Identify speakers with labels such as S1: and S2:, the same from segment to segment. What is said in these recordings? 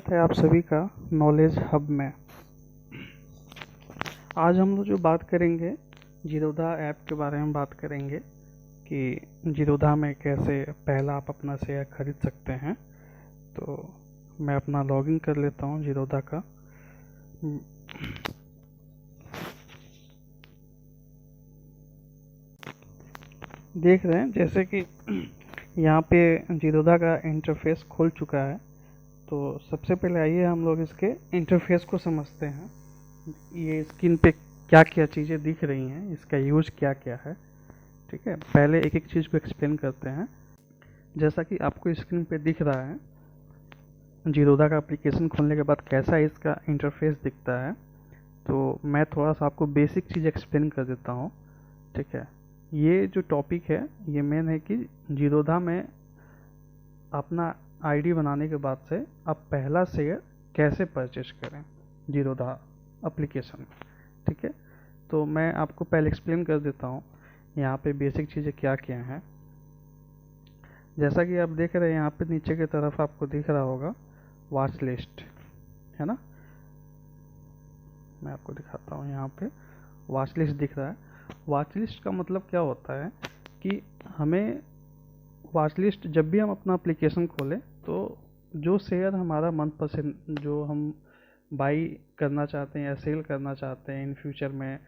S1: है आप सभी का नॉलेज हब में। आज हम लोग जो बात करेंगे जीरोधा ऐप के बारे में बात करेंगे कि जीरोधा में कैसे पहला आप अपना शेयर खरीद सकते हैं। तो मैं अपना लॉगिन कर लेता हूं जीरोधा का। देख रहे हैं जैसे कि यहाँ पे जीरोधा का इंटरफेस खुल चुका है। तो सबसे पहले आइए हम लोग इसके इंटरफेस को समझते हैं। ये स्क्रीन पे क्या क्या चीज़ें दिख रही हैं, इसका यूज क्या क्या है। ठीक है, पहले एक एक चीज़ को एक्सप्लेन करते हैं। जैसा कि आपको स्क्रीन पे दिख रहा है, जीरोधा का एप्लीकेशन खोलने के बाद कैसा इसका इंटरफेस दिखता है। तो मैं थोड़ा सा आपको बेसिक चीज़ एक्सप्लेन कर देता हूँ। ठीक है, ये जो टॉपिक है ये मेन है कि जीरोधा में अपना आईडी बनाने के बाद से आप पहला शेयर कैसे परचेज करें जीरोधा एप्लीकेशन में। ठीक है, तो मैं आपको पहले एक्सप्लेन कर देता हूँ यहाँ पे बेसिक चीज़ें क्या क्या हैं। जैसा कि आप देख रहे हैं यहाँ पे नीचे की तरफ आपको दिख रहा होगा वॉच लिस्ट, है ना। मैं आपको दिखाता हूँ, यहाँ पे वॉच लिस्ट दिख रहा है। वॉच लिस्ट का मतलब क्या होता है कि हमें वॉच लिस्ट जब भी हम अपना एप्लीकेशन खोलें तो जो शेयर हमारा मनपसंद जो हम बाई करना चाहते हैं या सेल करना चाहते हैं इन फ्यूचर में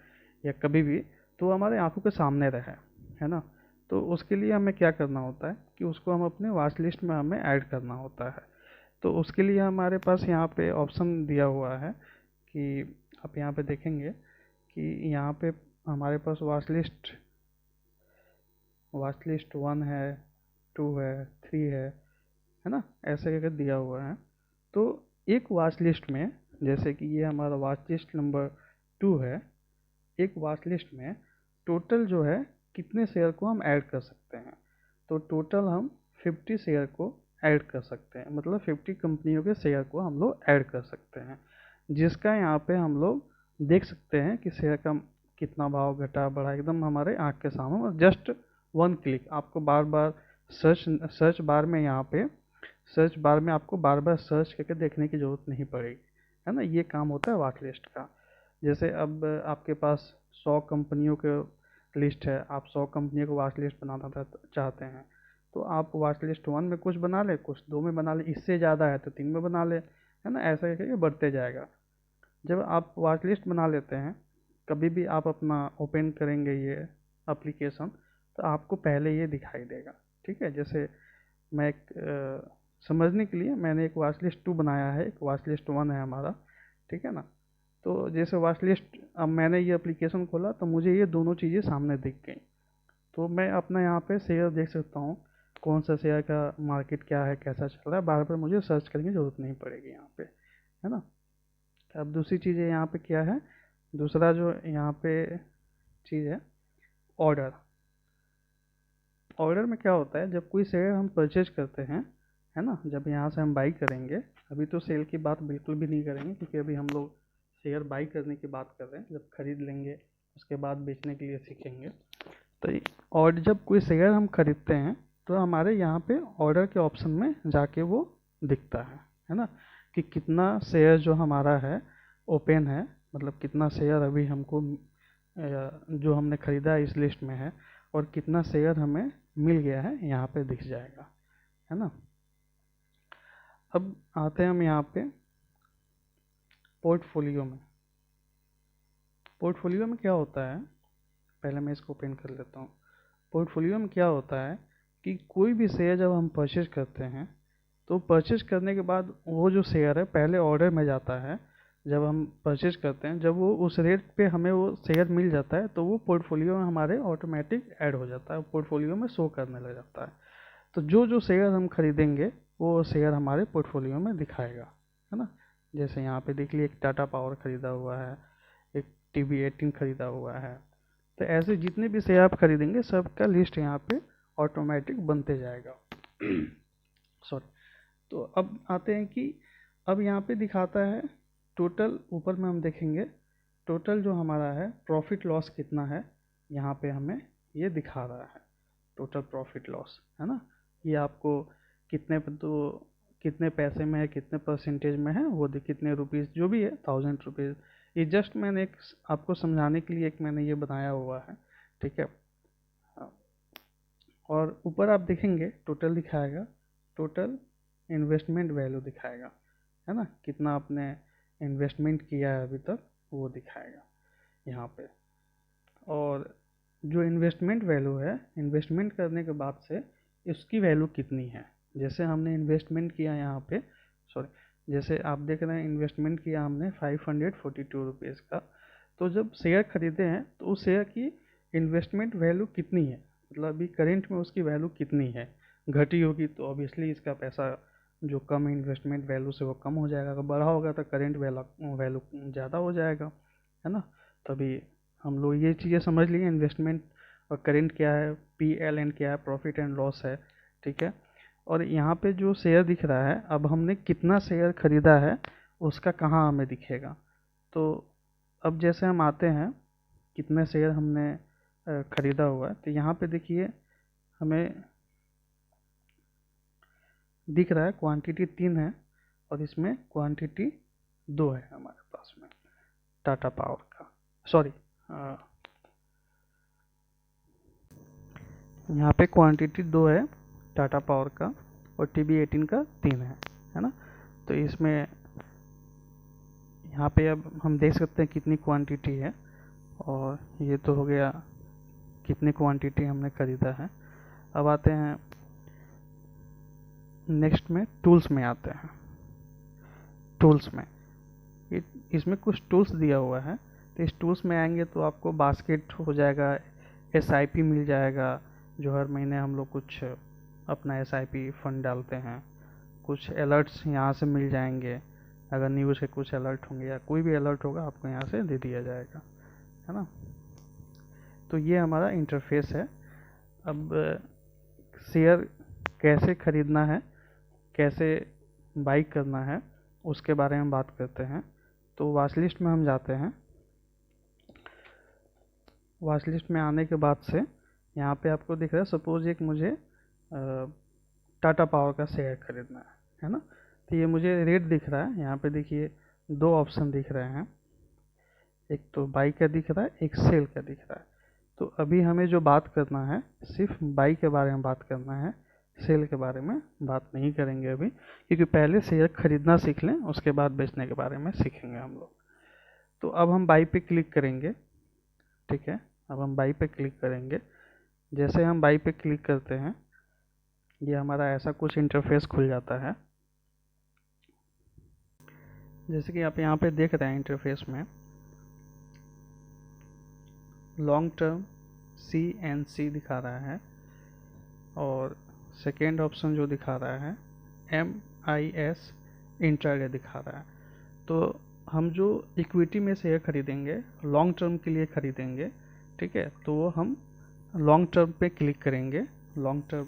S1: या कभी भी, तो हमारे आंखों के सामने रहे, है ना। तो उसके लिए हमें क्या करना होता है कि उसको हम अपने वॉच लिस्ट में हमें ऐड करना होता है। तो उसके लिए हमारे पास यहाँ पे ऑप्शन दिया हुआ है कि आप यहाँ पे देखेंगे कि यहाँ पे हमारे पास वॉच लिस्ट 1 है, 2 है, 3 है ना, ऐसे करके दिया हुआ है। तो एक वॉच लिस्ट में, जैसे कि ये हमारा वॉच लिस्ट नंबर 2 है, एक वॉच लिस्ट में टोटल जो है कितने शेयर को हम ऐड कर सकते हैं। तो टोटल हम 50 शेयर को ऐड कर सकते हैं, मतलब 50 कंपनियों के शेयर को हम लोग ऐड कर सकते हैं, जिसका यहाँ पे हम लोग देख सकते हैं कि शेयर का कितना भाव घटा बढ़ा एकदम हमारे आँख के सामने। जस्ट 1 क्लिक आपको बार बार सर्च बार में, यहाँ पे सर्च बार में आपको बार बार सर्च करके देखने की ज़रूरत नहीं पड़ेगी, है ना। ये काम होता है वॉच लिस्ट का। जैसे अब आपके पास 100 कंपनियों के लिस्ट है, आप 100 कंपनियों को वॉच लिस्ट बनाना चाहते हैं, तो आप वॉच लिस्ट 1 में कुछ बना ले, कुछ 2 में बना ले, इससे ज़्यादा है तो 3 में बना ले, है ना। ऐसा करके बढ़ते जाएगा। जब आप वॉच लिस्ट बना लेते हैं, कभी भी आप अपना ओपन करेंगे ये एप्लीकेशन, तो आपको पहले ये दिखाई देगा। ठीक है, जैसे मैं समझने के लिए मैंने एक वॉच लिस्ट 2 बनाया है, एक वॉच लिस्ट 1 है हमारा। ठीक है ना। तो जैसे वॉच लिस्ट, अब मैंने ये एप्लीकेशन खोला तो मुझे ये दोनों चीज़ें सामने दिख गई। तो मैं अपना यहाँ पे शेयर देख सकता हूँ, कौन सा शेयर का मार्केट क्या है, कैसा चल रहा है, बार बार मुझे सर्च करने की ज़रूरत नहीं पड़ेगी यहाँ पे, है ना। अब दूसरी चीज़ें यहाँ पे क्या है, दूसरा जो यहाँ पे चीज़ है ऑर्डर। ऑर्डर में क्या होता है, जब कोई शेयर हम परचेज करते हैं, है ना, जब यहाँ से हम बाई करेंगे, अभी तो सेल की बात बिल्कुल भी नहीं करेंगे क्योंकि अभी हम लोग शेयर बाई करने की बात कर रहे हैं। जब खरीद लेंगे उसके बाद बेचने के लिए सीखेंगे। तो और जब कोई शेयर हम खरीदते हैं तो हमारे यहाँ पे ऑर्डर के ऑप्शन में जाके वो दिखता है ना, कि कितना शेयर जो हमारा है ओपन है, मतलब कितना शेयर अभी हमको जो हमने खरीदा इस लिस्ट में है, और कितना शेयर हमें मिल गया है यहाँ पे दिख जाएगा, है ना। अब आते हैं हम यहाँ पे पोर्टफोलियो में। पोर्टफोलियो में क्या होता है, पहले मैं इसको ओपन कर लेता हूँ। पोर्टफोलियो में क्या होता है कि कोई भी शेयर जब हम परचेज करते हैं, तो परचेज करने के बाद वो जो शेयर है पहले ऑर्डर में जाता है। जब हम परचेज करते हैं, जब वो उस रेट पे हमें वो शेयर मिल जाता है तो वो पोर्टफोलियो में हमारे ऑटोमेटिक ऐड हो जाता है, पोर्टफोलियो में शो करने लग जाता है। तो जो जो शेयर हम खरीदेंगे वो शेयर हमारे पोर्टफोलियो में दिखाएगा, है ना। जैसे यहाँ पे देख लीजिए, एक टाटा पावर खरीदा हुआ है, एक TB18 खरीदा हुआ है। तो ऐसे जितने भी शेयर आप खरीदेंगे सबका लिस्ट यहाँ पे ऑटोमेटिक बनते जाएगा। सॉरी। तो अब आते हैं कि अब यहाँ पे दिखाता है टोटल, ऊपर में हम देखेंगे टोटल जो हमारा है प्रॉफिट लॉस कितना है, यहाँ पे हमें ये दिखा रहा है टोटल प्रॉफिट लॉस, है ना। ये आपको कितने तो कितने पैसे में है, कितने परसेंटेज में है, वो कितने रुपीज़ जो भी है, 1000 रुपीज़। ये जस्ट मैंने एक आपको समझाने के लिए एक मैंने ये बनाया हुआ है, ठीक है। और ऊपर आप देखेंगे टोटल दिखाएगा, टोटल इन्वेस्टमेंट वैल्यू दिखाएगा, है ना, कितना आपने इन्वेस्टमेंट किया है अभी तक वो दिखाएगा यहाँ पे। और जो इन्वेस्टमेंट वैल्यू है, इन्वेस्टमेंट करने के बाद से इसकी वैल्यू कितनी है। जैसे हमने इन्वेस्टमेंट किया यहाँ पे, सॉरी, जैसे आप देख रहे हैं इन्वेस्टमेंट किया हमने 542 रुपीज़ का, तो जब शेयर खरीदे हैं तो उस शेयर की इन्वेस्टमेंट वैल्यू कितनी है, मतलब अभी करेंट में उसकी वैल्यू कितनी है। घटी होगी तो ऑब्वियसली इसका पैसा जो कम इन्वेस्टमेंट वैल्यू से वो कम हो जाएगा, अगर बढ़ा होगा तो करेंट वैल्यू ज़्यादा हो जाएगा, है ना। तभी हम लोग ये चीज़ें समझ लिए, इन्वेस्टमेंट और करेंट क्या है, PL क्या है, प्रॉफिट एंड लॉस है, ठीक है। और यहाँ पे जो शेयर दिख रहा है, अब हमने कितना शेयर खरीदा है उसका कहाँ हमें दिखेगा। तो अब जैसे हम आते हैं कितने शेयर हमने खरीदा हुआ है, तो यहाँ पे देखिए हमें दिख रहा है क्वांटिटी 3 है और इसमें क्वांटिटी 2 है हमारे पास में टाटा पावर का, सॉरी, यहाँ पे क्वांटिटी 2 है टाटा पावर का और TB18 का 3 है ना। तो इसमें यहाँ पे अब हम देख सकते हैं कितनी क्वांटिटी है, और ये तो हो गया कितनी क्वांटिटी हमने खरीदा है। अब आते हैं नेक्स्ट में, टूल्स में आते हैं। टूल्स में इसमें कुछ टूल्स दिया हुआ है, तो इस टूल्स में आएंगे तो आपको बास्केट हो जाएगा, SIP मिल जाएगा, जो हर महीने हम लोग कुछ अपना SIP फंड डालते हैं, कुछ अलर्ट्स यहाँ से मिल जाएंगे, अगर न्यूज़ के कुछ अलर्ट होंगे या कोई भी अलर्ट होगा आपको यहाँ से दे दिया जाएगा, है ना। तो ये हमारा इंटरफेस है। अब शेयर कैसे खरीदना है, कैसे बाई करना है, उसके बारे में बात करते हैं। तो वॉच लिस्ट में हम जाते हैं। वॉच लिस्ट में आने के बाद से यहाँ पे आपको दिख रहा है, सपोज एक मुझे टाटा पावर का शेयर खरीदना है ना। तो ये मुझे रेट दिख रहा है, यहाँ पे देखिए 2 ऑप्शन दिख रहे हैं, एक तो बाई का दिख रहा है, एक सेल का दिख रहा है। तो अभी हमें जो बात करना है सिर्फ बाई के बारे में बात करना है, सेल के बारे में बात नहीं करेंगे अभी, क्योंकि पहले शेयर खरीदना सीख लें, उसके बाद बेचने के बारे में सीखेंगे हम लोग। तो अब हम बाई पे क्लिक करेंगे, ठीक है। अब हम बाई पे क्लिक करेंगे। जैसे हम बाई पे क्लिक करते हैं, ये हमारा ऐसा कुछ इंटरफेस खुल जाता है। जैसे कि आप यहाँ पे देख रहे हैं इंटरफेस में लॉन्ग टर्म CNC दिखा रहा है, और सेकेंड ऑप्शन जो दिखा रहा है MIS इंट्राडे दिखा रहा है। तो हम जो इक्विटी में शेयर खरीदेंगे, लॉन्ग टर्म के लिए खरीदेंगे, ठीक है, तो वो हम लॉन्ग टर्म पे क्लिक करेंगे। लॉन्ग टर्म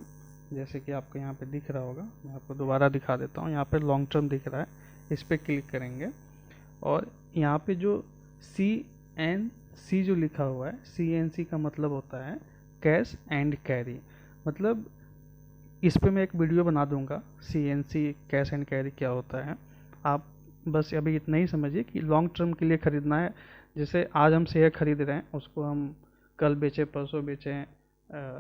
S1: जैसे कि आपको यहाँ पे दिख रहा होगा, मैं आपको दोबारा दिखा देता हूँ, यहाँ पे लॉन्ग टर्म दिख रहा है, इस पर क्लिक करेंगे। और यहाँ पे जो CNC जो लिखा हुआ है, CNC का मतलब होता है कैश एंड कैरी, मतलब इस पे मैं एक वीडियो बना दूंगा CNC कैश एंड कैरी क्या होता है। आप बस अभी इतना ही समझिए कि लॉन्ग टर्म के लिए ख़रीदना है। जैसे आज हम शेयर खरीद रहे हैं, उसको हम कल बेचें, परसों बेचें,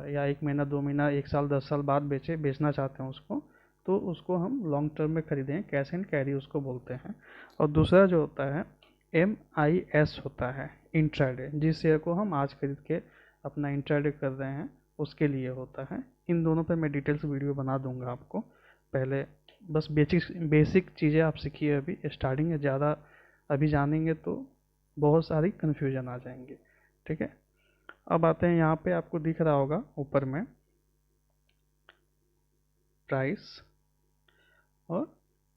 S1: या 1 महीना 2 महीना 1 साल 10 साल बाद बेचना चाहते हैं उसको, तो उसको हम लॉन्ग टर्म में खरीदें, कैश एंड कैरी उसको बोलते हैं। और दूसरा जो होता है MIS होता है इंट्राडे, जिस शेयर को हम आज खरीद के अपना इंट्राडे कर रहे हैं उसके लिए होता है। इन दोनों पे मैं डिटेल्स वीडियो बना दूंगा आपको। पहले बस बेसिक चीज़ें आप सीखिए, अभी स्टार्टिंग है, ज़्यादा अभी जानेंगे तो बहुत सारी कन्फ्यूजन आ जाएंगे, ठीक है। अब आते हैं, यहाँ पे आपको दिख रहा होगा ऊपर में प्राइस और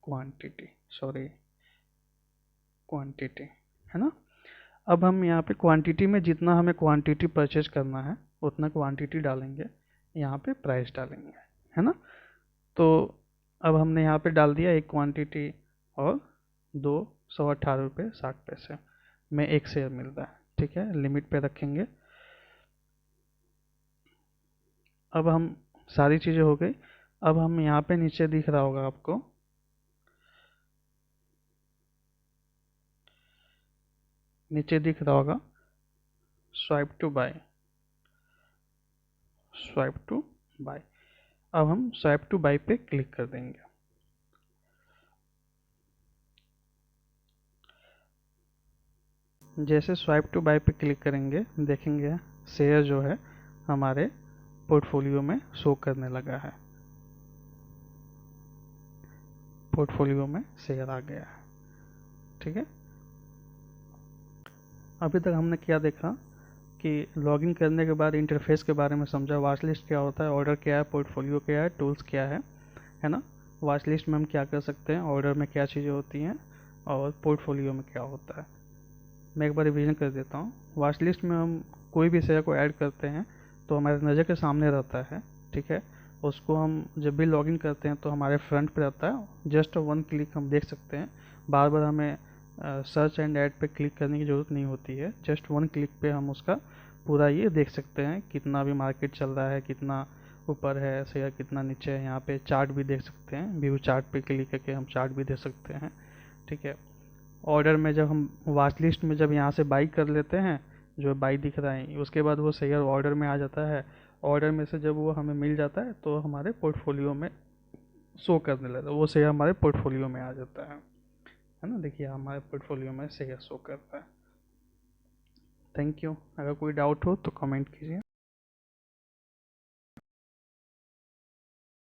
S1: क्वांटिटी, है ना। अब हम यहाँ पे क्वांटिटी में जितना हमें क्वांटिटी परचेज करना है उतना क्वांटिटी डालेंगे, यहाँ पे प्राइस डालेंगे, है ना। तो अब हमने यहाँ पे डाल दिया एक क्वांटिटी और 218.60 में एक शेयर मिल रहा है, ठीक है, लिमिट पे रखेंगे। अब हम सारी चीज़ें हो गई। अब हम यहाँ पे नीचे दिख रहा होगा आपको नीचे दिख रहा होगा swipe to buy, swipe to buy. अब हम स्वाइप टू बाय पे क्लिक कर देंगे। जैसे स्वाइप टू बाय पे क्लिक करेंगे देखेंगे शेयर जो है हमारे पोर्टफोलियो में शो करने लगा है, पोर्टफोलियो में शेयर आ गया है। ठीक है, अभी तक हमने क्या देखा कि लॉगिन करने के बाद इंटरफेस के बारे में समझा, वॉच लिस्ट क्या होता है, ऑर्डर क्या है, पोर्टफोलियो क्या है, टूल्स क्या है ना। वॉच लिस्ट में हम क्या कर सकते हैं, ऑर्डर में क्या चीज़ें होती हैं और पोर्टफोलियो में क्या होता है। मैं एक बार रिवीजन कर देता हूँ। वॉच लिस्ट में हम कोई भी शेयर को ऐड करते हैं तो हमारे नज़र के सामने रहता है। ठीक है, उसको हम जब भी लॉगिन करते हैं तो हमारे फ्रंट पे रहता है, जस्ट वन क्लिक हम देख सकते हैं। बार बार हमें सर्च एंड ऐड पे क्लिक करने की ज़रूरत नहीं होती है, जस्ट वन क्लिक पे हम उसका पूरा ये देख सकते हैं, कितना भी मार्केट चल रहा है, कितना ऊपर है शेयर, कितना नीचे है। यहाँ पे चार्ट भी देख सकते हैं, व्यू चार्ट पे क्लिक करके हम चार्ट भी देख सकते हैं। ठीक है, ऑर्डर में जब हम वॉच लिस्ट में जब यहाँ से बाई कर लेते हैं, जो बाई दिख रहा है, उसके बाद वो शेयर ऑर्डर में आ जाता है। ऑर्डर में से जब वो हमें मिल जाता है तो हमारे पोर्टफोलियो में शो करने लगता है, वो शेयर हमारे पोर्टफोलियो में आ जाता है ना। देखिए हमारे पोर्टफोलियो में शेयर शो करता है। Thank you. अगर कोई डाउट हो तो कमेंट कीजिए।